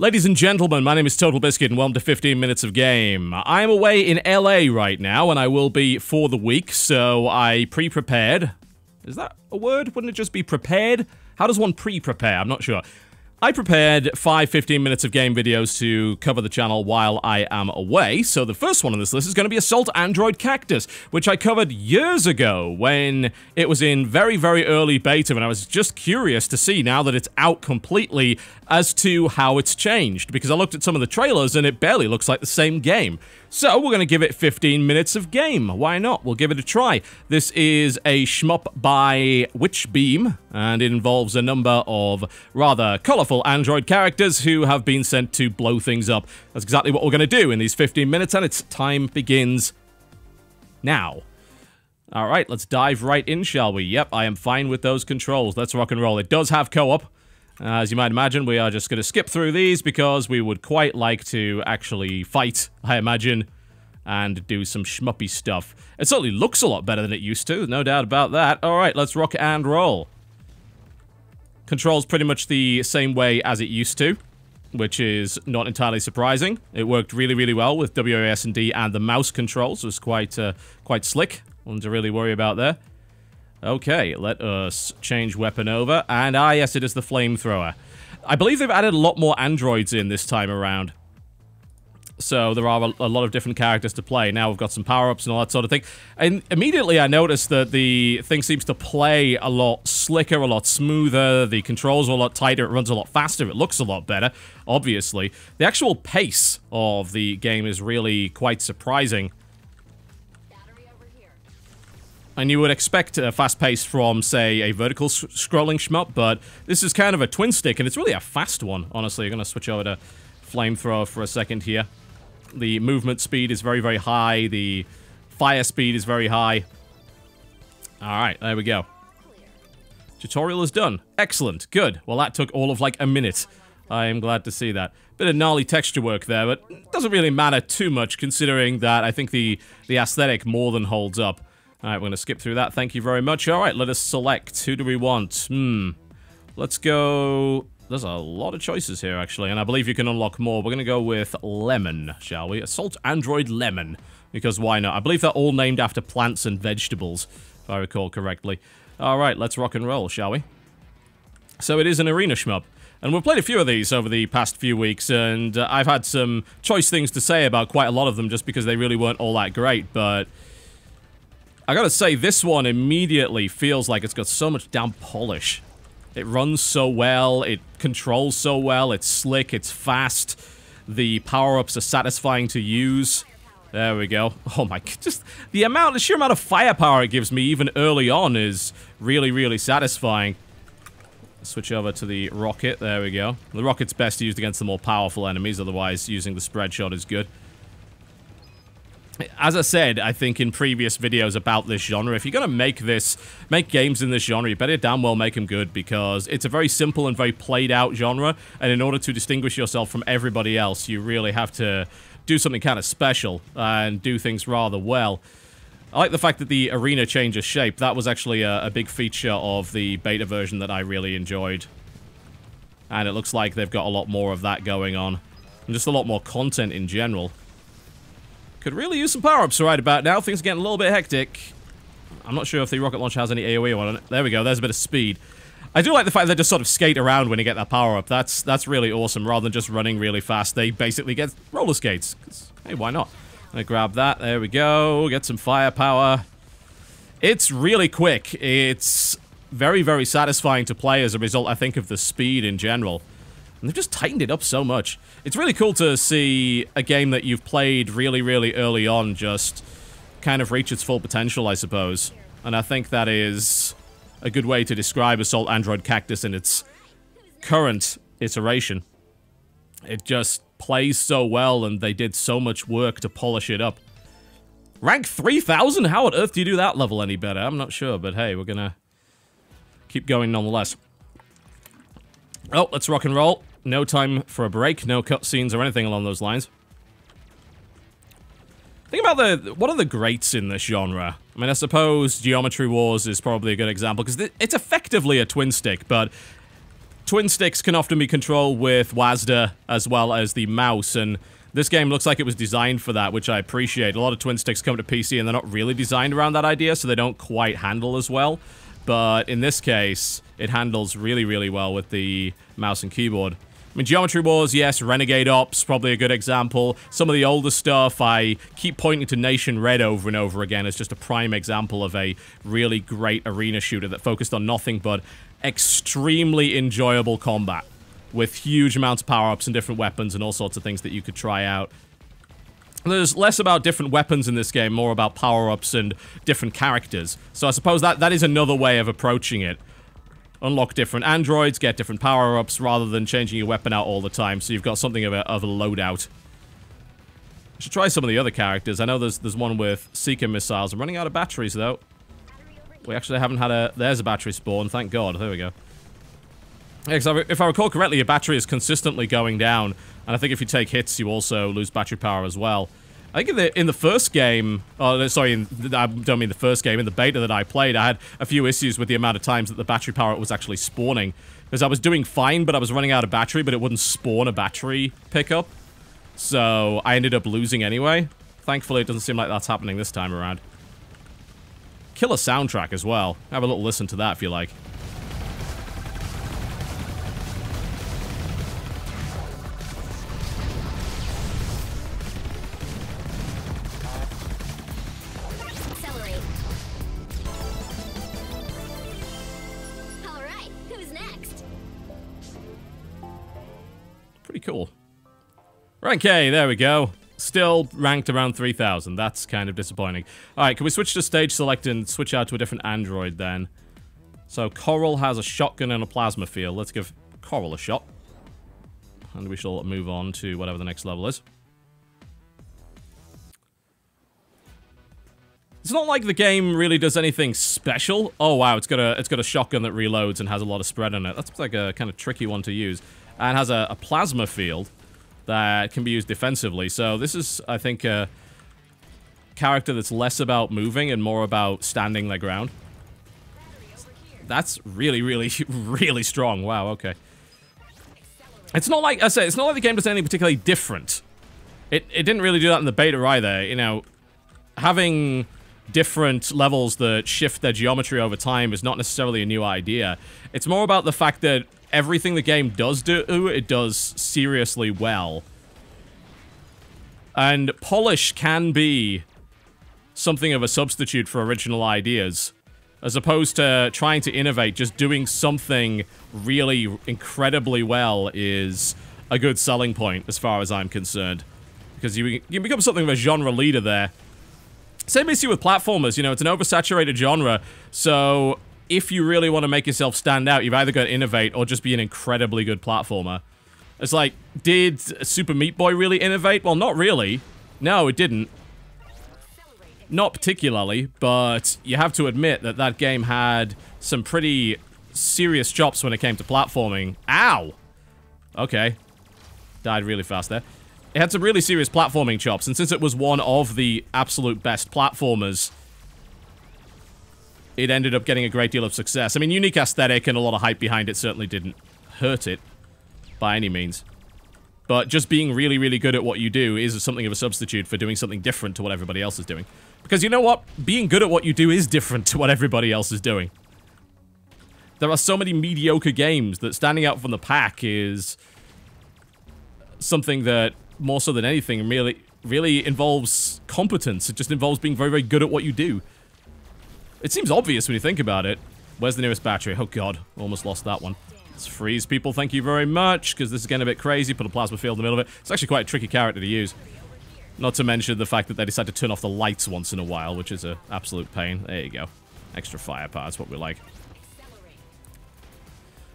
Ladies and gentlemen, my name is TotalBiscuit and welcome to 15 Minutes of Game. I am away in LA right now, and I will be for the week, so I pre-prepared. Is that a word? Wouldn't it just be prepared? How does one pre-prepare? I'm not sure. I prepared 5 15 Minutes of Game videos to cover the channel while I am away, so the first one on this list is going to be Assault Android Cactus, which I covered years ago when it was in very, very early beta, and I was just curious to see, now that it's out completely, as to how it's changed, because I looked at some of the trailers and it barely looks like the same game. So we're going to give it 15 minutes of game. Why not? We'll give it a try. This is a shmup by Witchbeam, and it involves a number of rather colorful android characters who have been sent to blow things up. That's exactly what we're going to do in these 15 minutes, and its time begins now. Alright, let's dive right in, shall we? Yep, I am fine with those controls. Let's rock and roll. It does have co-op. As you might imagine, we are just going to skip through these because we would quite like to actually fight, I imagine, and do some shmuppy stuff. It certainly looks a lot better than it used to, no doubt about that. Alright, let's rock and roll. Controls pretty much the same way as it used to, which is not entirely surprising. It worked really, really well with WASD and the mouse controls. It was quite slick. Nothing to really worry about there. Okay, let us change weapon over, and yes, it is the flamethrower. I believe they've added a lot more androids in this time around. So there are a lot of different characters to play. Now we've got some power-ups and all that sort of thing. And immediately I noticed that the thing seems to play a lot slicker, a lot smoother, the controls are a lot tighter, it runs a lot faster, it looks a lot better, obviously. The actual pace of the game is really quite surprising. And you would expect a fast pace from, say, a vertical scrolling shmup, but this is kind of a twin stick, and it's really a fast one, honestly. I'm going to switch over to flamethrower for a second here. The movement speed is very, very high. The fire speed is very high. Alright, there we go. Tutorial is done. Excellent. Good. Well, that took all of, like, a minute. I am glad to see that. Bit of gnarly texture work there, but it doesn't really matter too much, considering that I think the aesthetic more than holds up. Alright, we're going to skip through that. Thank you very much. Alright, let us select. Who do we want? Let's go... There's a lot of choices here, actually, and I believe you can unlock more. We're going to go with Lemon, shall we? Assault Android Lemon, because why not? I believe they're all named after plants and vegetables, if I recall correctly. Alright, let's rock and roll, shall we? So it is an arena shmup. And we've played a few of these over the past few weeks, and I've had some choice things to say about quite a lot of them just because they really weren't all that great, but... I gotta say, this one immediately feels like it's got so much damn polish. It runs so well, it controls so well, it's slick, it's fast, the power-ups are satisfying to use. There we go. Oh my, just the sheer amount of firepower it gives me even early on is really, really satisfying. Switch over to the rocket, there we go. The rocket's best used against the more powerful enemies, otherwise using the spread shot is good. As I said, I think in previous videos about this genre, if you're gonna make games in this genre, you better damn well make them good, because it's a very simple and very played-out genre, and in order to distinguish yourself from everybody else, you really have to do something kind of special, and do things rather well. I like the fact that the arena changes shape. That was actually a big feature of the beta version that I really enjoyed. And it looks like they've got a lot more of that going on, and just a lot more content in general. Could really use some power-ups right about now. Things are getting a little bit hectic. I'm not sure if the rocket launcher has any AoE on it. There we go. There's a bit of speed. I do like the fact they just sort of skate around when you get that power-up. That's really awesome. Rather than just running really fast, they basically get roller skates. Hey, why not? I'm gonna grab that. There we go. Get some firepower. It's really quick. It's very, very satisfying to play as a result, I think, of the speed in general. And they've just tightened it up so much. It's really cool to see a game that you've played really, really early on just kind of reach its full potential, I suppose. And I think that is a good way to describe Assault Android Cactus in its current iteration. It just plays so well, and they did so much work to polish it up. Rank 3000? How on earth do you do that level any better? I'm not sure, but hey, we're gonna keep going nonetheless. Oh, let's rock and roll. No time for a break, no cutscenes or anything along those lines. Think about what are the greats in this genre? I mean, I suppose Geometry Wars is probably a good example, because it's effectively a twin stick, but twin sticks can often be controlled with WASD as well as the mouse, and this game looks like it was designed for that, which I appreciate. A lot of twin sticks come to PC and they're not really designed around that idea, so they don't quite handle as well. But in this case, it handles really, really well with the mouse and keyboard. I mean, Geometry Wars, yes, Renegade Ops, probably a good example. Some of the older stuff, I keep pointing to Nation Red over and over again as just a prime example of a really great arena shooter that focused on nothing but extremely enjoyable combat, with huge amounts of power-ups and different weapons and all sorts of things that you could try out. There's less about different weapons in this game, more about power-ups and different characters. So I suppose that is another way of approaching it. Unlock different androids, get different power-ups, rather than changing your weapon out all the time, so you've got something of a loadout. I should try some of the other characters. I know there's one with Seeker missiles. I'm running out of batteries, though. We actually haven't had a... There's a battery spawn, thank God. There we go. Yeah, because if I recall correctly, your battery is consistently going down, and I think if you take hits, you also lose battery power as well. I think in the first game, oh, sorry, I don't mean the first game, in the beta that I played, I had a few issues with the amount of times that the battery power was actually spawning. Because I was doing fine, but I was running out of battery, but it wouldn't spawn a battery pickup. So I ended up losing anyway. Thankfully, it doesn't seem like that's happening this time around. Killer soundtrack as well. Have a little listen to that if you like. Pretty cool. Okay, there we go. Still ranked around 3,000. That's kind of disappointing. Alright, can we switch to stage select and switch out to a different android then? So, Coral has a shotgun and a plasma field. Let's give Coral a shot. And we shall move on to whatever the next level is. It's not like the game really does anything special. Oh wow, it's got a shotgun that reloads and has a lot of spread on it. That's like a kind of tricky one to use. And has a plasma field that can be used defensively. So this is, I think, a character that's less about moving and more about standing their ground. That's really, really, really strong. Wow, okay. It's not like, I say, it's not like the game does anything particularly different. It didn't really do that in the beta either. You know, having different levels that shift their geometry over time is not necessarily a new idea. It's more about the fact that everything the game does do, it does seriously well. And polish can be something of a substitute for original ideas, as opposed to trying to innovate. Just doing something really incredibly well is a good selling point, as far as I'm concerned. Because you become something of a genre leader there. Same issue with platformers, you know, it's an oversaturated genre, so if you really want to make yourself stand out, you've either got to innovate or just be an incredibly good platformer. It's like, did Super Meat Boy really innovate? Well, not really. No, it didn't. Not particularly, but you have to admit that that game had some pretty serious chops when it came to platforming. Ow! Okay. Died really fast there. It had some really serious platforming chops, and since it was one of the absolute best platformers, it ended up getting a great deal of success. I mean, unique aesthetic and a lot of hype behind it certainly didn't hurt it by any means. But just being really, really good at what you do is something of a substitute for doing something different to what everybody else is doing. Because you know what? Being good at what you do is different to what everybody else is doing. There are so many mediocre games that standing out from the pack is something that, more so than anything, really involves competence. It just involves being very, very good at what you do. It seems obvious when you think about it. Where's the nearest battery? Oh god, almost lost that one. Let's freeze people, thank you very much, because this is getting a bit crazy. Put a plasma field in the middle of it. It's actually quite a tricky character to use. Not to mention the fact that they decide to turn off the lights once in a while, which is an absolute pain. There you go. Extra firepower, that's what we like.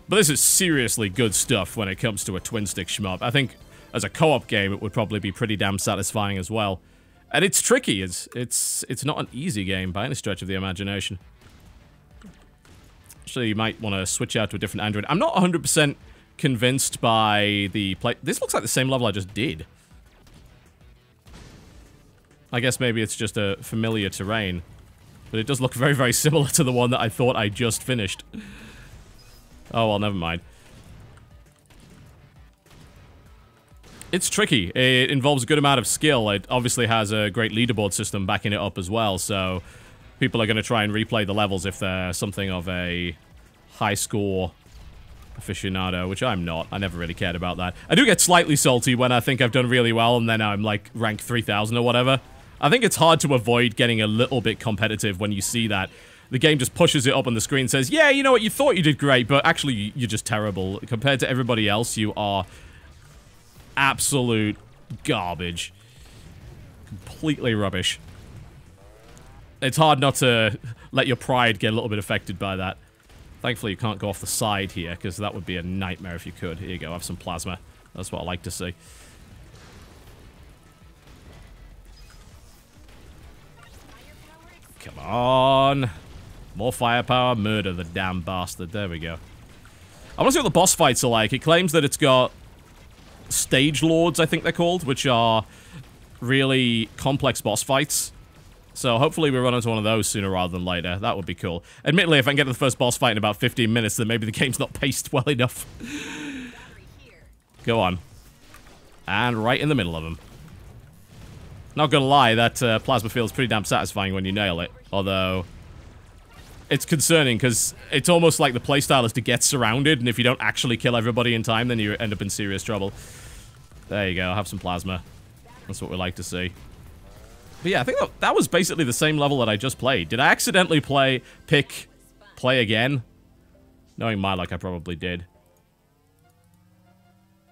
But this is seriously good stuff when it comes to a twin-stick shmup. I think as a co-op game, it would probably be pretty damn satisfying as well. And it's tricky. It's not an easy game by any stretch of the imagination. Actually, you might want to switch out to a different android. I'm not 100% convinced by the play. This looks like the same level I just did. I guess maybe it's just a familiar terrain. But it does look very, very similar to the one that I thought I just finished. Oh, well, never mind. It's tricky. It involves a good amount of skill. It obviously has a great leaderboard system backing it up as well, so people are going to try and replay the levels if they're something of a high score aficionado, which I'm not. I never really cared about that. I do get slightly salty when I think I've done really well and then I'm like rank 3000 or whatever. I think it's hard to avoid getting a little bit competitive when you see that. The game just pushes it up on the screen and says, yeah, you know what, you thought you did great, but actually you're just terrible. Compared to everybody else, you are absolute garbage. Completely rubbish. It's hard not to let your pride get a little bit affected by that. Thankfully, you can't go off the side here, because that would be a nightmare if you could. Here you go, have some plasma. That's what I like to see. Come on. More firepower, murder the damn bastard. There we go. I want to see what the boss fights are like. It claims that it's got stage lords, I think they're called, which are really complex boss fights. So hopefully we run into one of those sooner rather than later. That would be cool. Admittedly, if I can get to the first boss fight in about 15 minutes, then maybe the game's not paced well enough. Go on. And right in the middle of them. Not gonna lie, that plasma field's pretty damn satisfying when you nail it. Although, it's concerning, because it's almost like the playstyle is to get surrounded, and if you don't actually kill everybody in time, then you end up in serious trouble. There you go, have some plasma. That's what we like to see. But yeah, I think that was basically the same level that I just played. Did I accidentally pick play again? Knowing my luck, I probably did.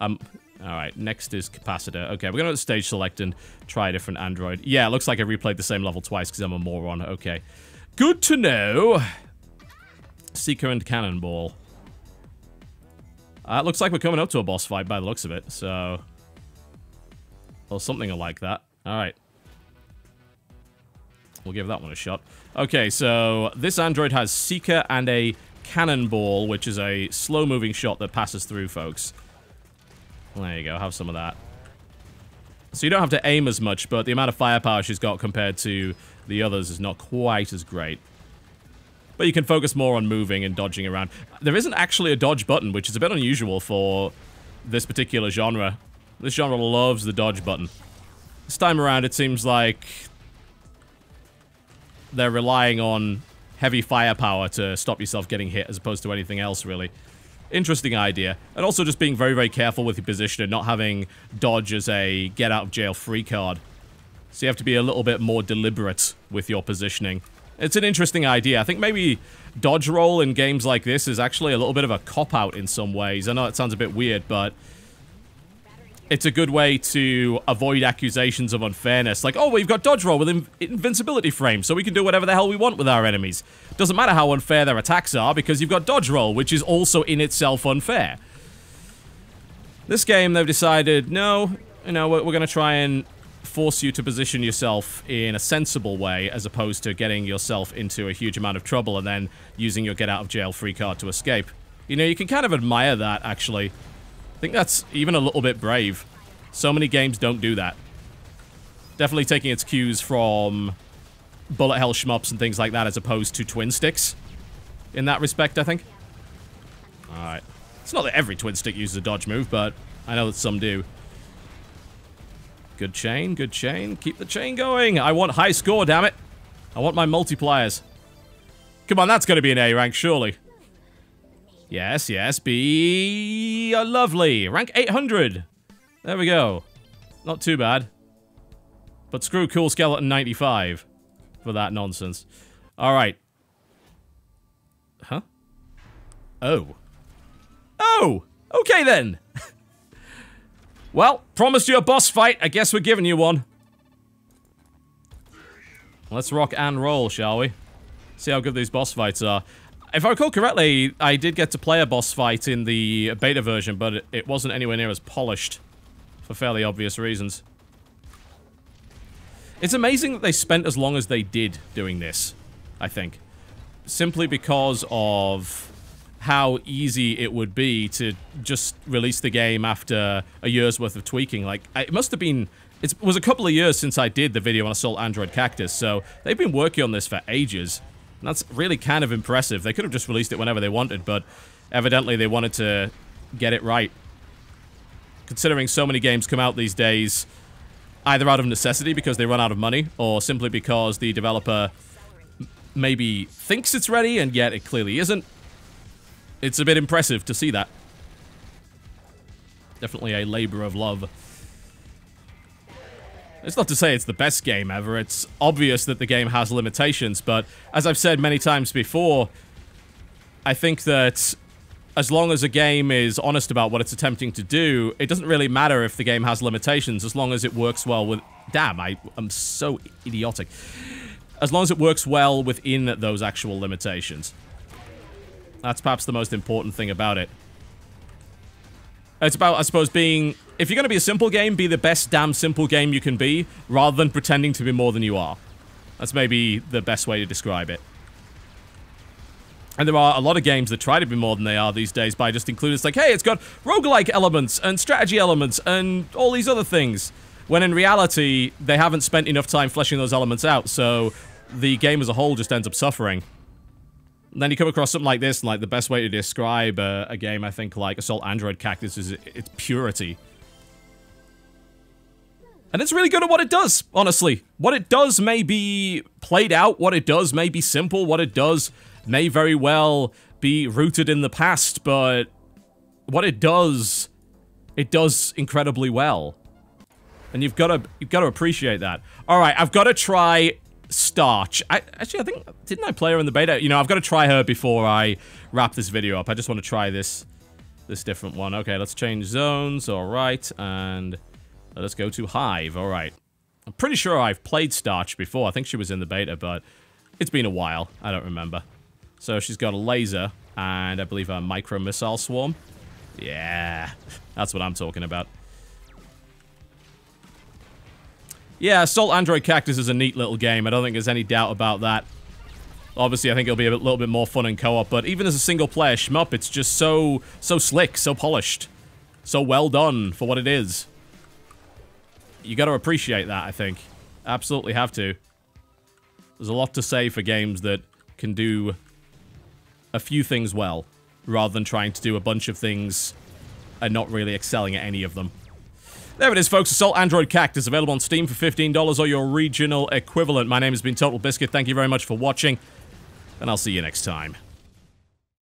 Alright, next is capacitor. Okay, we're gonna go to stage select and try a different android. Yeah, it looks like I replayed the same level twice because I'm a moron. Okay. Good to know. Seeker and Cannonball. It looks like we're coming up to a boss fight by the looks of it, so... or something like that. Alright. We'll give that one a shot. Okay, so this android has Seeker and a Cannonball, which is a slow-moving shot that passes through folks. There you go, have some of that. So you don't have to aim as much, but the amount of firepower she's got compared to the others is not quite as great. But you can focus more on moving and dodging around. There isn't actually a dodge button, which is a bit unusual for this particular genre. This genre loves the dodge button. This time around, it seems like they're relying on heavy firepower to stop yourself getting hit as opposed to anything else, really. Interesting idea. And also just being very, very careful with your position and not having dodge as a get-out-of-jail-free card. So you have to be a little bit more deliberate with your positioning. It's an interesting idea. I think maybe dodge roll in games like this is actually a little bit of a cop-out in some ways. I know it sounds a bit weird, but it's a good way to avoid accusations of unfairness. Like, oh, we've got dodge roll with invincibility frame, so we can do whatever the hell we want with our enemies. Doesn't matter how unfair their attacks are, because you've got dodge roll, which is also in itself unfair. This game, they've decided, no, you know, we're going to try and force you to position yourself in a sensible way, as opposed to getting yourself into a huge amount of trouble and then using your get-out-of-jail-free card to escape. You know, you can kind of admire that, actually. I think that's even a little bit brave. So many games don't do that. Definitely taking its cues from bullet hell shmups and things like that, as opposed to twin sticks. In that respect, I think. Alright. It's not that every twin stick uses a dodge move, but I know that some do. Good chain, good chain. Keep the chain going. I want high score, damn it. I want my multipliers. Come on, that's going to be an A rank, surely. Yes, yes, be lovely. Rank 800. There we go. Not too bad. But screw Cool Skeleton 95 for that nonsense. Alright. Huh? Oh. Oh! Okay then! Well, promised you a boss fight. I guess we're giving you one. Let's rock and roll, shall we? See how good these boss fights are. If I recall correctly, I did get to play a boss fight in the beta version, but it wasn't anywhere near as polished. For fairly obvious reasons. It's amazing that they spent as long as they did doing this, I think. Simply because of how easy it would be to just release the game after a year's worth of tweaking. Like, it must have been... It was a couple of years since I did the video on Assault Android Cactus, so they've been working on this for ages. And that's really kind of impressive. They could have just released it whenever they wanted, but evidently they wanted to get it right. considering so many games come out these days either out of necessity because they run out of money, or simply because the developer maybe thinks it's ready and yet it clearly isn't. It's a bit impressive to see that. Definitely a labor of love. It's not to say it's the best game ever. It's obvious that the game has limitations, but as I've said many times before, I think that as long as a game is honest about what it's attempting to do, it doesn't really matter if the game has limitations, as long as it works well with... Damn, I'm so idiotic. As long as it works well within those actual limitations. That's perhaps the most important thing about it. It's about, I suppose, being... If you're going to be a simple game, be the best damn simple game you can be, rather than pretending to be more than you are. That's maybe the best way to describe it. And there are a lot of games that try to be more than they are these days by just including, it's like, hey, it's got roguelike elements and strategy elements and all these other things. When in reality, they haven't spent enough time fleshing those elements out, so the game as a whole just ends up suffering. And then you come across something like this, and like the best way to describe a game, I think, like Assault Android Cactus is its purity. And it's really good at what it does, honestly. What it does may be played out, what it does may be simple, what it does may very well be rooted in the past, but what it does incredibly well. And you've got to appreciate that. All right, I've got to try Starch. Actually, I think, didn't I play her in the beta? You know, I've got to try her before I wrap this video up. I just want to try this different one. Okay, let's change zones. All right, and let's go to Hive. All right. I'm pretty sure I've played Starch before. I think she was in the beta, but it's been a while. I don't remember. So she's got a laser and I believe a micro missile swarm. Yeah, that's what I'm talking about. Yeah, Assault Android Cactus is a neat little game. I don't think there's any doubt about that. Obviously, I think it'll be a little bit more fun in co-op, but even as a single-player shmup, it's just so slick, so polished, so well done for what it is. You got to appreciate that, I think. Absolutely have to. There's a lot to say for games that can do a few things well, rather than trying to do a bunch of things and not really excelling at any of them. There it is, folks. Assault Android Cactus, available on Steam for $15 or your regional equivalent. My name has been TotalBiscuit. Thank you very much for watching, and I'll see you next time.